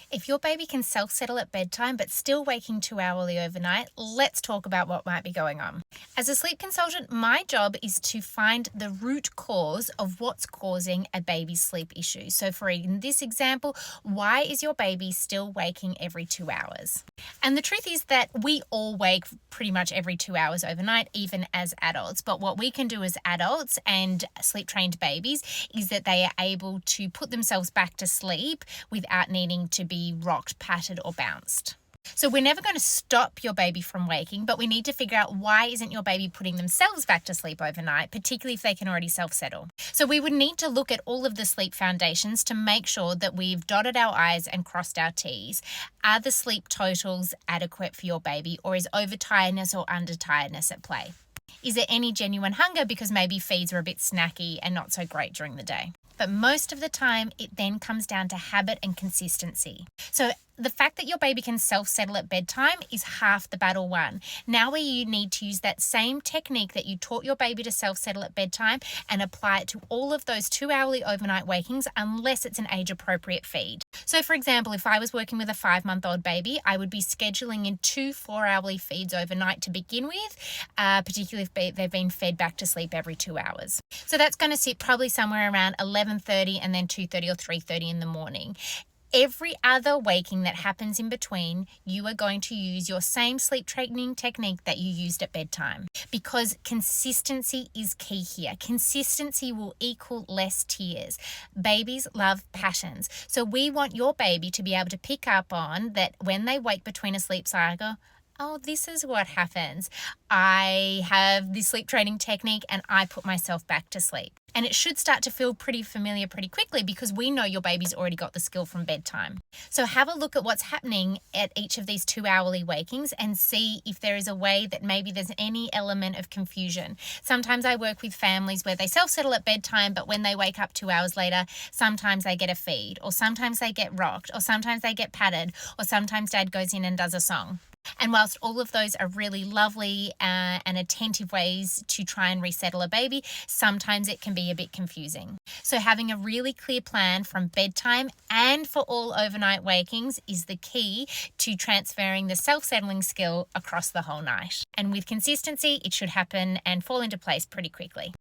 If your baby can self-settle at bedtime but still waking too hourly overnight, let's talk about what might be going on. As a sleep consultant, my job is to find the root cause of what's causing a baby's sleep issue. So in this example, why is your baby still waking every 2 hours? And the truth is that we all wake pretty much every 2 hours overnight, even as adults. But what we can do as adults and sleep-trained babies is that they are able to put themselves back to sleep without needing to be rocked, patted, or bounced. So we're never going to stop your baby from waking, but we need to figure out why isn't your baby putting themselves back to sleep overnight, particularly if they can already self-settle. So we would need to look at all of the sleep foundations to make sure that we've dotted our I's and crossed our T's. Are the sleep totals adequate for your baby, or is overtiredness or undertiredness at play? Is there any genuine hunger because maybe feeds are a bit snacky and not so great during the day? But most of the time, it then comes down to habit and consistency. So the fact that your baby can self-settle at bedtime is half the battle won. Now you need to use that same technique that you taught your baby to self-settle at bedtime and apply it to all of those 2 hourly overnight wakings unless it's an age-appropriate feed. So for example, if I was working with a 5-month-old baby, I would be scheduling in 2 4-hourly feeds overnight to begin with, particularly if they've been fed back to sleep every 2 hours. So that's going to sit probably somewhere around 11:30 and then 2:30 or 3:30 in the morning. Every other waking that happens in between, you are going to use your same sleep training technique that you used at bedtime, because consistency is key here. Consistency will equal less tears. Babies love patterns. So we want your baby to be able to pick up on that when they wake between a sleep cycle. Oh, this is what happens. I have this sleep training technique and I put myself back to sleep. And it should start to feel pretty familiar pretty quickly because we know your baby's already got the skill from bedtime. So have a look at what's happening at each of these 2 hourly wakings and see if there is a way that maybe there's any element of confusion. Sometimes I work with families where they self-settle at bedtime, but when they wake up 2 hours later, sometimes they get a feed, or sometimes they get rocked, or sometimes they get patted, or sometimes dad goes in and does a song. And whilst all of those are really lovely and attentive ways to try and resettle a baby, sometimes it can be a bit confusing. So having a really clear plan from bedtime and for all overnight wakings is the key to transferring the self-settling skill across the whole night. And with consistency, it should happen and fall into place pretty quickly.